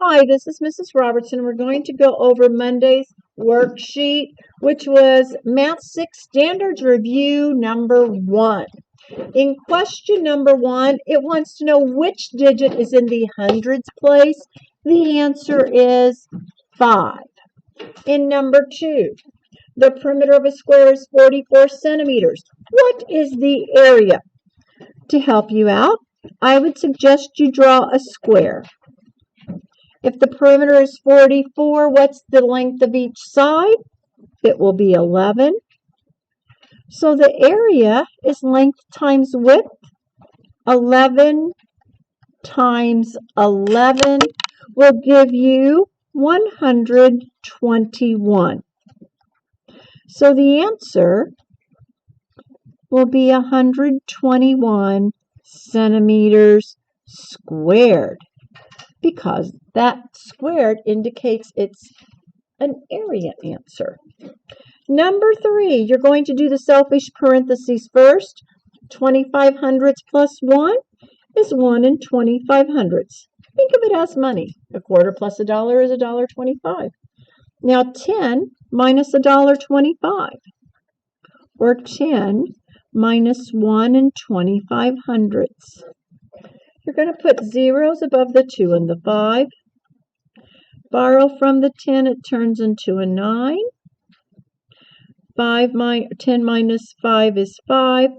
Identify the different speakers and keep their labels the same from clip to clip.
Speaker 1: Hi, this is Mrs. Robertson. We're going to go over Monday's worksheet, which was Math 6 Standards Review number 1. In question number 1, it wants to know which digit is in the hundreds place. The answer is 5. In number 2, the perimeter of a square is 44 centimeters. What is the area? To help you out, I would suggest you draw a square. If the perimeter is 44, what's the length of each side? It will be 11. So the area is length times width. 11 times 11 will give you 121. So the answer will be 121 centimeters squared, because that squared indicates it's an area answer. Number 3, you're going to do the selfish parentheses first. 25 hundredths plus 1 is 1 and 25 hundredths. Think of it as money. A quarter plus a dollar is $1.25. Now 10 minus $1.25, or 10 minus 1 and 25 hundredths. You're going to put zeros above the 2 and the 5. Borrow from the 10, it turns into a 9. 10 minus 5 is 5.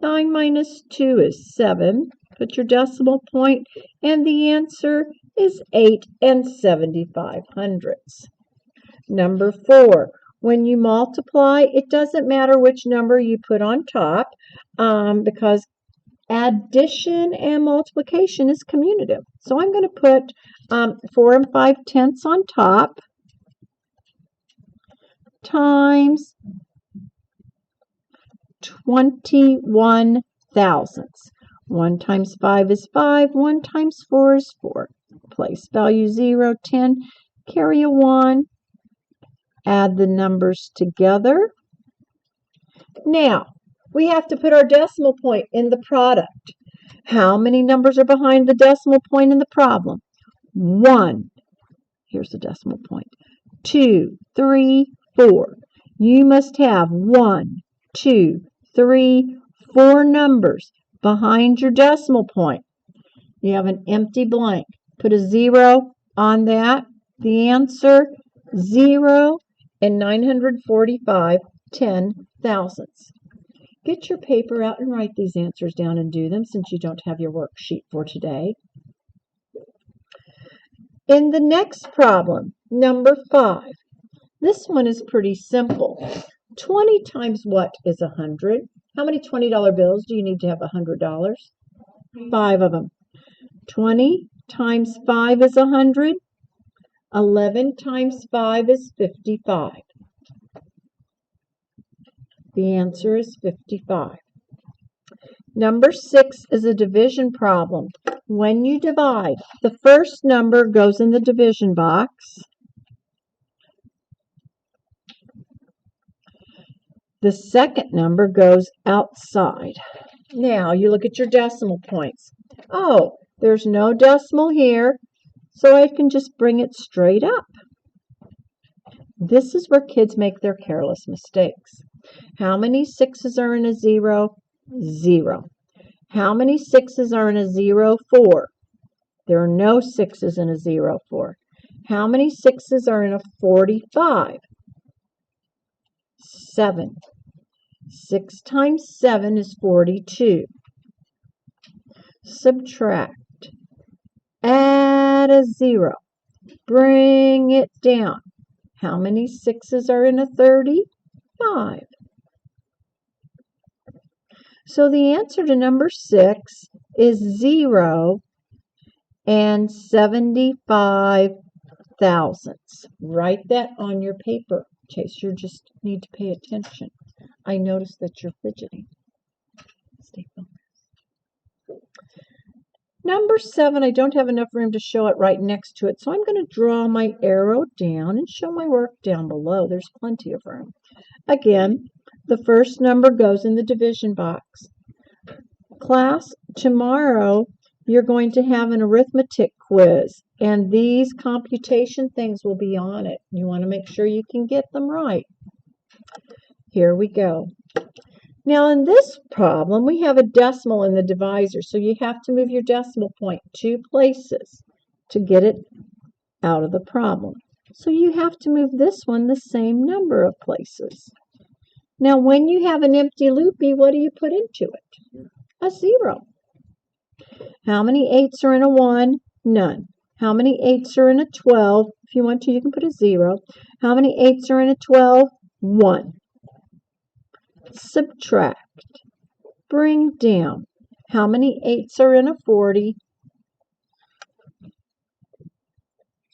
Speaker 1: 9 minus 2 is 7. Put your decimal point, and the answer is 8 and 75 hundredths. Number 4, when you multiply, it doesn't matter which number you put on top, because addition and multiplication is commutative. So I'm going to put 4 and 5/10 on top times 21 thousandths. 1 times 5 is 5. 1 times 4 is 4. Place value 0, 10. Carry a 1. Add the numbers together. Now, we have to put our decimal point in the product. How many numbers are behind the decimal point in the problem? 1. Here's the decimal point. 2, 3, 4. You must have 1, 2, 3, 4 numbers behind your decimal point. You have an empty blank. Put a 0 on that. The answer, 0 and 945 10,000ths. Get your paper out and write these answers down and do them, since you don't have your worksheet for today. In the next problem, number 5, this one is pretty simple. 20 times what is 100? How many $20 bills do you need to have $100? 5 of them. 20 times 5 is 100. 11 times 5 is 55. The answer is 55. Number 6 is a division problem. When you divide, the first number goes in the division box. The second number goes outside. Now you look at your decimal points. Oh, there's no decimal here, so I can just bring it straight up. This is where kids make their careless mistakes. How many 6's are in a 0? 0. How many 6's are in a 0? 4. There are no 6's in a 0, 4. How many 6's are in a 45? 7. 6 times 7 is 42. Subtract. Add a 0. Bring it down. How many 6's are in a 30? 5. So the answer to number 6 is 0 and 75 thousandths. Write that on your paper in case you just need to pay attention. I notice that you're fidgeting. Stay focused. Number 7, I don't have enough room to show it right next to it, so I'm going to draw my arrow down and show my work down below. There's plenty of room. Again, the first number goes in the division box. Class, tomorrow you're going to have an arithmetic quiz. And these computation things will be on it. You want to make sure you can get them right. Here we go. Now in this problem, we have a decimal in the divisor, so you have to move your decimal point 2 places to get it out of the problem. So you have to move this one the same number of places. Now when you have an empty loopy, what do you put into it? A 0. How many 8s are in a 1? None. How many 8s are in a 12? If you want to, you can put a 0. How many 8s are in a 12? 1. Subtract. Bring down. How many 8s are in a 40?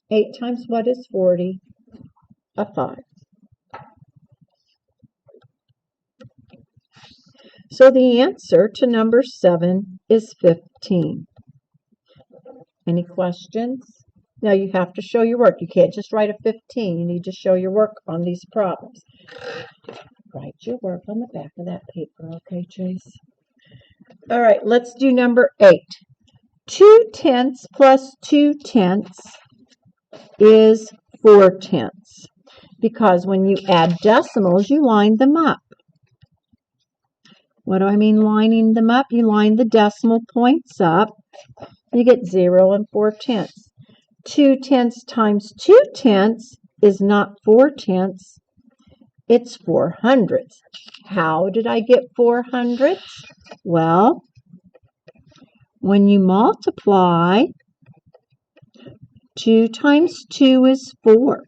Speaker 1: 8 times what is 40? A 5. So the answer to number 7 is 15. Any questions? Now you have to show your work. You can't just write a 15. You need to show your work on these problems. Write your work on the back of that paper, okay, Chase? All right, let's do number 8. 2/10 plus 2/10 is 4/10. Because when you add decimals, you line them up. What do I mean lining them up? You line the decimal points up. You get 0 and 4/10. 2/10 times 2/10 is not 4/10. It's 400. How did I get 400? Well, when you multiply, 2 times 2 is 4.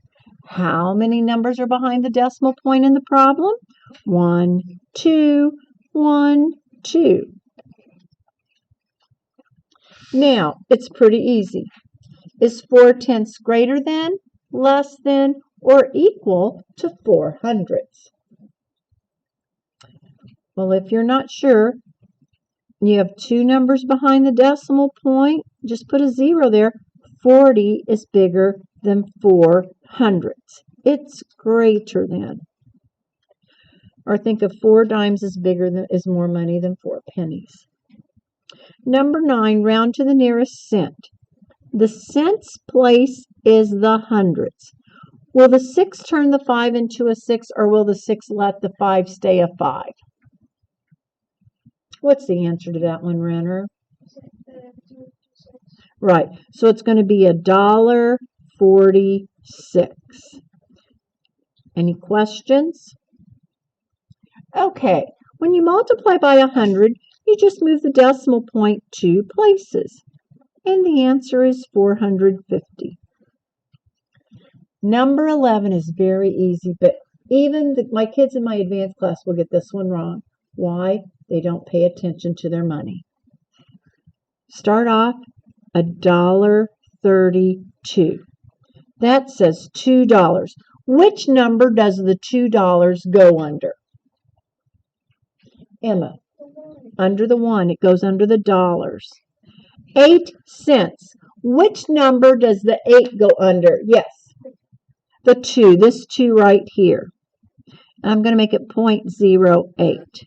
Speaker 1: How many numbers are behind the decimal point in the problem? 1, 2, 1, 2. Now, it's pretty easy. Is 4/10 greater than, less than, or equal to 400? Well, if you're not sure, you have 2 numbers behind the decimal point, just put a 0 there. 40 is bigger than 400. It's greater than. Or think of 4 dimes is more money than 4 pennies. Number 9, round to the nearest cent. The cents place is the hundreds. Will the 6 turn the 5 into a 6, or will the 6 let the 5 stay a 5? What's the answer to that one, Renner? Right, so it's going to be $1.46. Any questions? Okay, when you multiply by 100, you just move the decimal point 2 places. And the answer is 450. Number 11 is very easy, but even my kids in my advanced class will get this one wrong. Why? They don't pay attention to their money. Start off $1.32. That says $2. Which number does the $2 go under? Emma, under the 1. It goes under the dollars. 8 cents. Which number does the 8 go under? Yes, the 2. This 2 right here. I'm going to make it 0.08.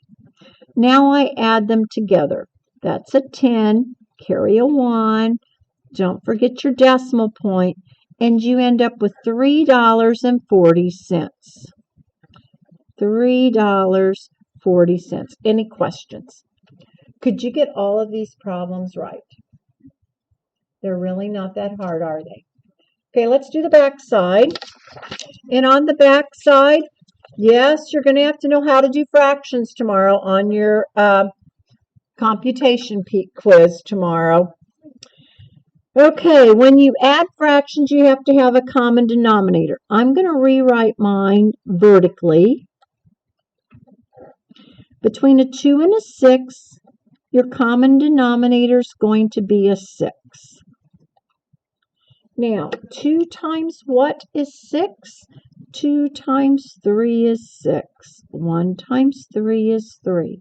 Speaker 1: Now I add them together. That's a 10. Carry a 1. Don't forget your decimal point. And you end up with $3.40. $3.40. Any questions? Could you get all of these problems right? They're really not that hard, are they? Okay, let's do the back side. And on the back side, yes, you're going to have to know how to do fractions tomorrow on your computation quiz tomorrow. Okay, when you add fractions, you have to have a common denominator. I'm going to rewrite mine vertically. Between a 2 and a 6, your common denominator is going to be a 6. Now, 2 times what is 6? 2 times 3 is 6. 1 times 3 is 3.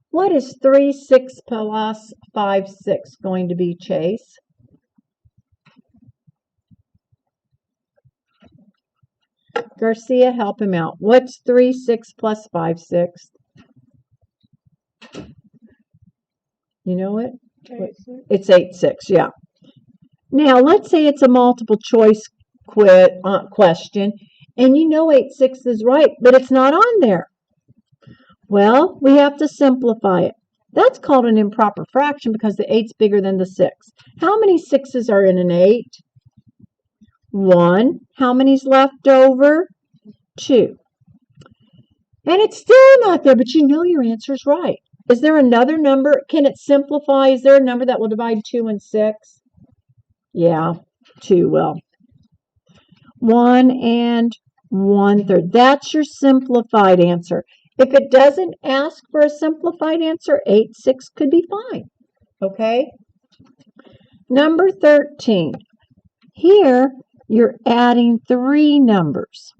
Speaker 1: What is 3 6 plus 5 6 going to be, Chase? Garcia, help him out. What's 3 6 plus 5 6? You know it? It's 8 6, yeah. Now, let's say it's a multiple choice question, and you know 8 sixths is right, but it's not on there. Well, we have to simplify it. That's called an improper fraction because the 8's bigger than the 6. How many 6's are in an 8? 1. How many's left over? 2. And it's still not there, but you know your answer is right. Is there another number? Can it simplify? Is there a number that will divide 2 and 6? Yeah, 2 will. 1 1/3. That's your simplified answer. If it doesn't ask for a simplified answer, 8 6 could be fine. Okay? Number 13. Here, you're adding 3 numbers.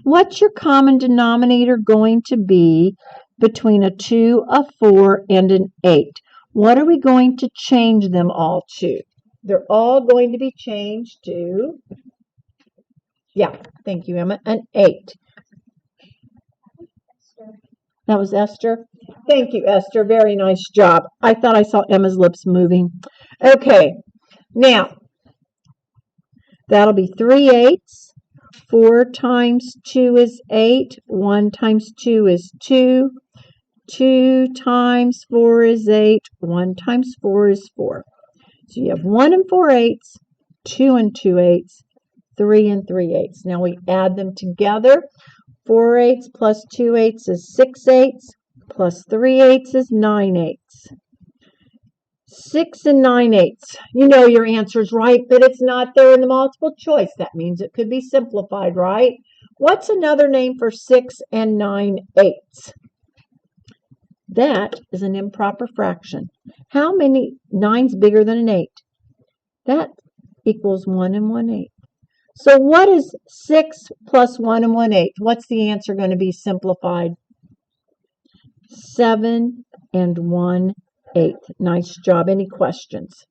Speaker 1: What's your common denominator going to be between a 2, a 4, and an 8? What are we going to change them all to? They're all going to be changed to, yeah, thank you, Emma, an 8. That was Esther? Thank you, Esther. Very nice job. I thought I saw Emma's lips moving. Okay, now, that'll be 3 eighths. 4 times 2 is 8. 1 times 2 is 2. 2 times 4 is 8. 1 times 4 is 4. So you have 1 and 4 eighths, 2 and 2 eighths, 3 and 3 eighths. Now we add them together. 4 eighths plus 2 eighths is 6 eighths, plus 3 eighths is 9 eighths. 6 and 9 eighths. You know your answer is right, but it's not there in the multiple choice. That means it could be simplified, right? What's another name for 6 and 9 eighths? That is an improper fraction. How many 9's bigger than an 8? That equals 1 and 1/8. So what is 6 plus 1 and 1/8? What's the answer going to be simplified? 7 and 1/8. Nice job. Any questions?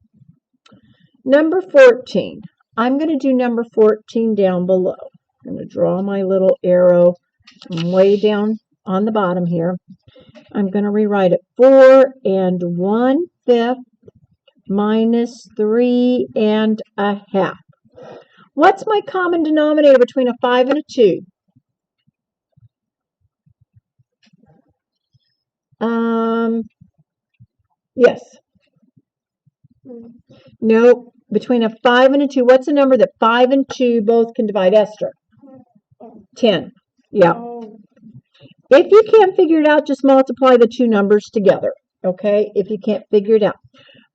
Speaker 1: Number 14. I'm going to do number 14 down below. I'm going to draw my little arrow way down on the bottom here. I'm going to rewrite it. 4 and 1/5 minus 3 1/2. What's my common denominator between a 5 and a 2? Yes. No, between a 5 and a 2. What's a number that 5 and 2 both can divide, Esther? 10. Yeah. If you can't figure it out, just multiply the two numbers together. Okay? If you can't figure it out.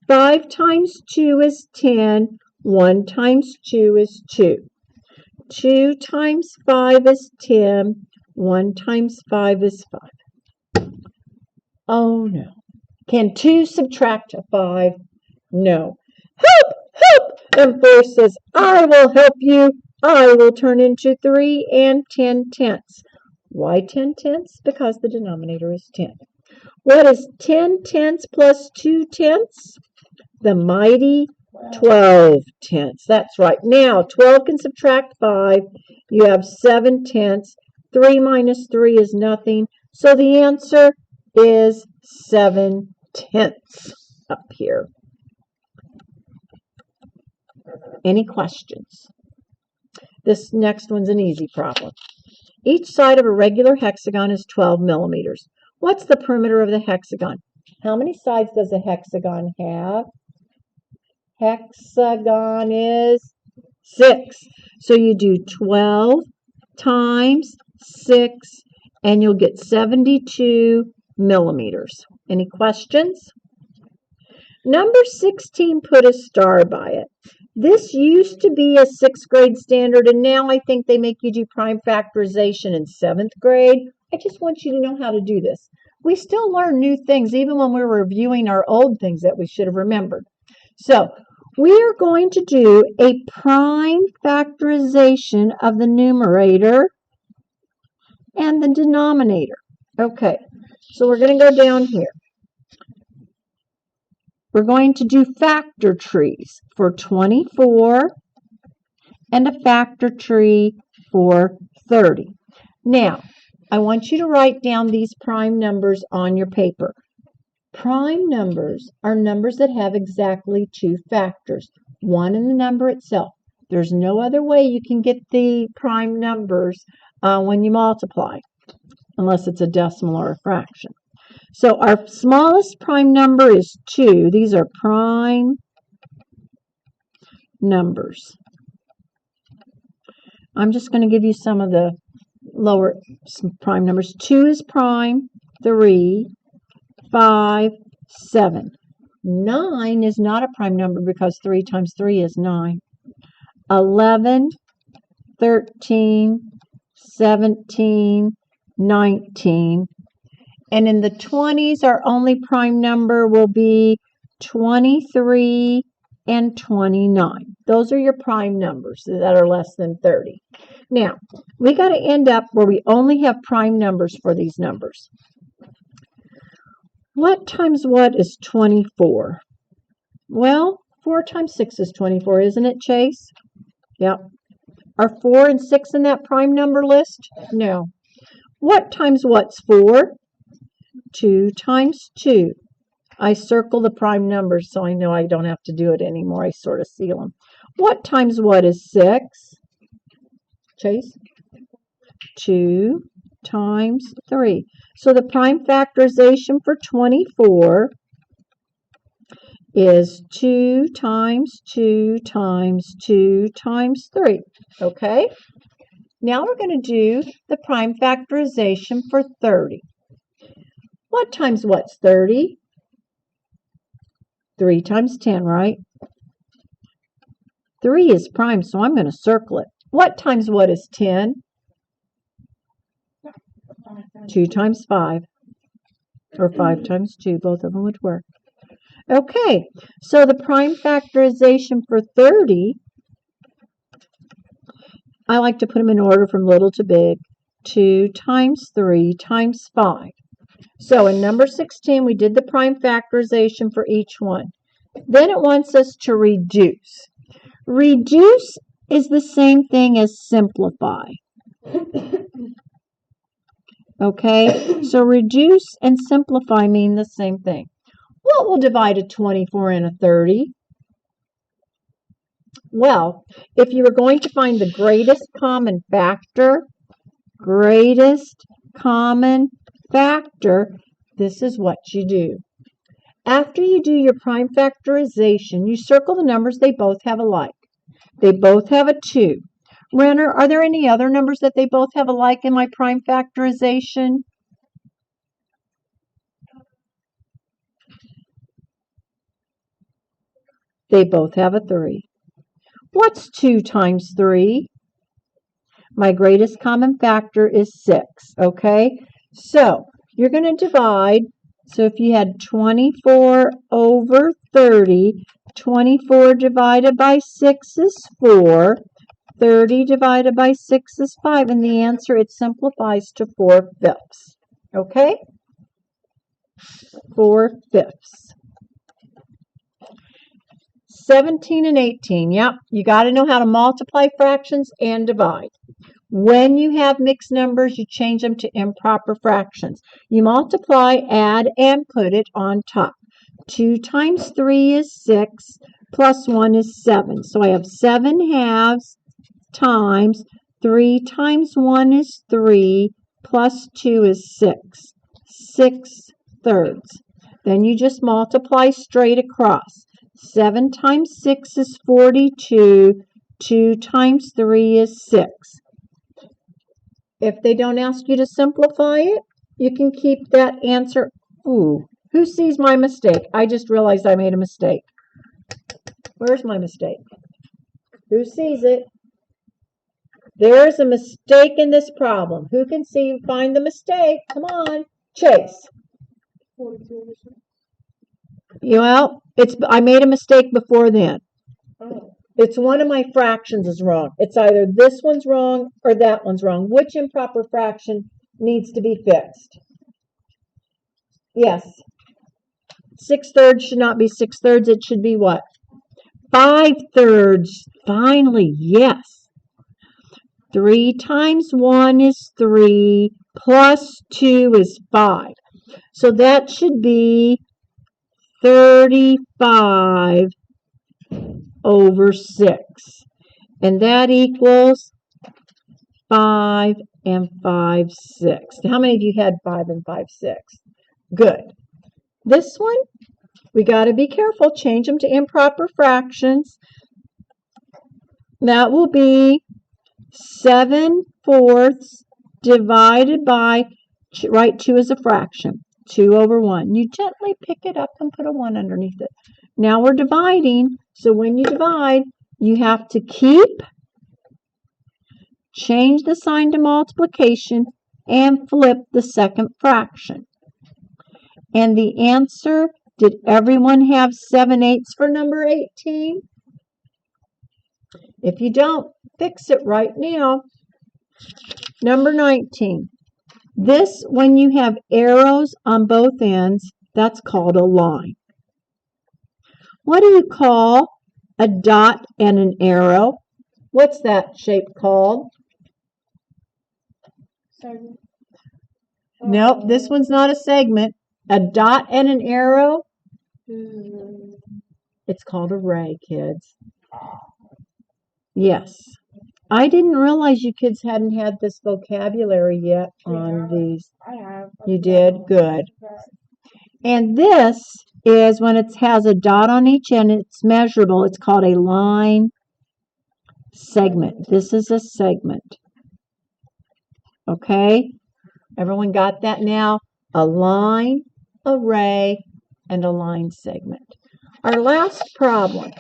Speaker 1: 5 times 2 is 10. 1 times 2 is 2. 2 times 5 is 10. 1 times 5 is 5. Oh, no. Can 2 subtract a 5? No. Help! Help! And 4 says, I will help you. I will turn into 3 and 10 tenths. Why 10 tenths? Because the denominator is 10. What is 10 tenths plus 2 tenths? The mighty 12 tenths. That's right. Now, 12 can subtract 5. You have 7 tenths. 3 minus 3 is nothing. So the answer is 7 tenths up here. Any questions? This next one's an easy problem. Each side of a regular hexagon is 12 millimeters. What's the perimeter of the hexagon? How many sides does a hexagon have? Hexagon is 6. So you do 12 times 6, and you'll get 72 millimeters. Any questions? Number 16, put a star by it. This used to be a 6th grade standard, and now I think they make you do prime factorization in 7th grade. I just want you to know how to do this. We still learn new things, even when we're reviewing our old things that we should have remembered. So, we are going to do a prime factorization of the numerator and the denominator. Okay, so we're going to go down here. We're going to do factor trees for 24 and a factor tree for 30. Now, I want you to write down these prime numbers on your paper. Prime numbers are numbers that have exactly two factors, one in the number itself. There's no other way you can get the prime numbers when you multiply, unless it's a decimal or a fraction. So our smallest prime number is 2. These are prime numbers. I'm just going to give you some of the lower prime numbers. 2 is prime, 3, 5, 7. 9 is not a prime number because 3 times 3 is 9. 11, 13, 17, 19. And in the 20s, our only prime number will be 23 and 29. Those are your prime numbers that are less than 30. Now, we got to end up where we only have prime numbers for these numbers. What times what is 24? Well, 4 times 6 is 24, isn't it, Chase? Yep. Are 4 and 6 in that prime number list? No. What times what's 4? 2 times 2. I circle the prime numbers so I know I don't have to do it anymore. I sort of seal them. What times what is 6? Chase? 2 times 3. So the prime factorization for 24 is 2 times 2 times 2 times 3. Okay? Now we're going to do the prime factorization for 30. What times what's 30? 3 times 10, right? 3 is prime, so I'm going to circle it. What times what is 10? 2 times 5, or 5 times 2. Both of them would work. Okay, so the prime factorization for 30, I like to put them in order from little to big. 2 times 3 times 5. So in number 16, we did the prime factorization for each one. Then it wants us to reduce. Reduce is the same thing as simplify. Okay, so reduce and simplify mean the same thing. What will divide a 24 and a 30? Well, if you were going to find the greatest common factor, this is what you do. After you do your prime factorization, you circle the numbers they both have alike. They both have a 2. Renner, are there any other numbers that they both have alike in my prime factorization? They both have a 3. What's 2 times 3? My greatest common factor is 6, okay? So you're going to divide. So if you had 24 over 30, 24 divided by 6 is 4. 30 divided by 6 is 5. And the answer, it simplifies to 4/5. Okay? 4/5. 17 and 18. Yep, you got to know how to multiply fractions and divide. When you have mixed numbers, you change them to improper fractions. You multiply, add, and put it on top. 2 times 3 is 6, plus 1 is 7. So I have 7 halves times 3 times 1 is 3, plus 2 is 6. 6/3. Then you just multiply straight across. 7 times 6 is 42. 2 times 3 is 6. If they don't ask you to simplify it, you can keep that answer. Ooh, who sees my mistake? I just realized I made a mistake. Where's my mistake? Who sees it? There's a mistake in this problem. Who can find the mistake? Come on, Chase. Well, I made a mistake before then. It's one of my fractions is wrong. It's either this one's wrong or that one's wrong. Which improper fraction needs to be fixed? Yes. 6/3 should not be 6/3. It should be what? 5/3. Finally, yes. 3 times 1 is 3, plus 2 is 5. So that should be 35 over 6. And that equals 5 and 5 6. How many of you had 5 and 5 6? Good. This one, we got to be careful. Change them to improper fractions. That will be 7/4 divided by, write 2 as a fraction, 2 over 1. You gently pick it up and put a 1 underneath it. Now we're dividing, so when you divide, you have to change the sign to multiplication, and flip the second fraction. And the answer, did everyone have 7/8 for number 18? If you don't, fix it right now. Number 19. This, when you have arrows on both ends, that's called a line. What do you call a dot and an arrow? What's that shape called?
Speaker 2: Segment.
Speaker 1: Nope, this one's not a segment. A dot and an arrow? It's called a ray, kids. Yes. I didn't realize you kids hadn't had this vocabulary yet on these.
Speaker 2: I have.
Speaker 1: You did? Good. And this is when it has a dot on each end, it's measurable. It's called a line segment. This is a segment. Okay? Everyone got that now? A line, a ray, and a line segment. Our last problem.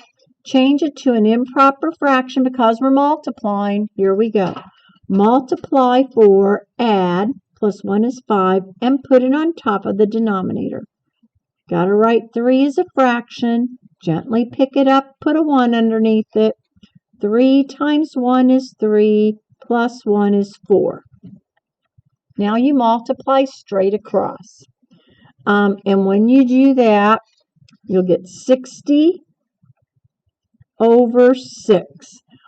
Speaker 1: Change it to an improper fraction because we're multiplying. Here we go. Multiply 4, add, plus 1 is 5, and put it on top of the denominator. Got to write 3 as a fraction. Gently pick it up, put a 1 underneath it. 3 times 1 is 3, plus 1 is 4. Now you multiply straight across. And when you do that, you'll get 60 over 6.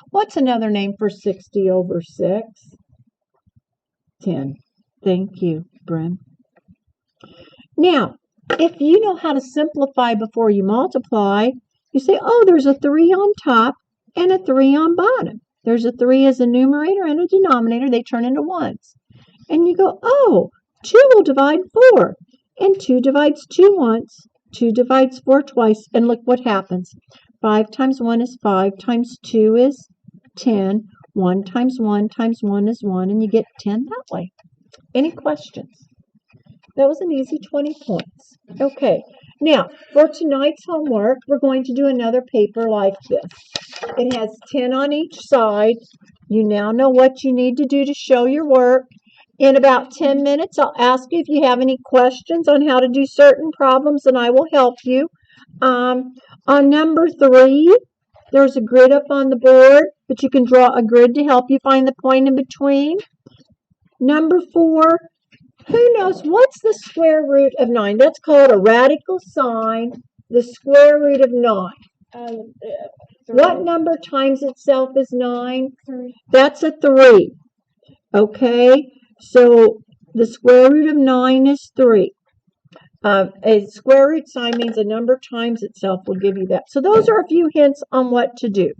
Speaker 1: What's another name for 60 over 6? 10. Thank you, Bryn. Now, if you know how to simplify before you multiply, you say, oh, there's a 3 on top and a 3 on bottom. There's a 3 as a numerator and a denominator. They turn into ones. And you go, oh, 2 will divide 4. And 2 divides 2 once. 2 divides 4 twice. And look what happens. 5 times 1 is 5 times 2 is 10. 1 times 1 times 1 is 1. And you get 10 that way. Any questions? That was an easy 20 points. Okay. Now, for tonight's homework, we're going to do another paper like this. It has 10 on each side. You now know what you need to do to show your work. In about 10 minutes, I'll ask you if you have any questions on how to do certain problems, and I will help you. On number 3, there's a grid up on the board, but you can draw a grid to help you find the point in between. Number 4, who knows what's the square root of 9? That's called a radical sign, the square root of 9. What number times itself is 9?
Speaker 2: 3.
Speaker 1: That's a 3. Okay, so the square root of 9 is 3. A square root sign means a number times itself will give you that. So those are a few hints on what to do.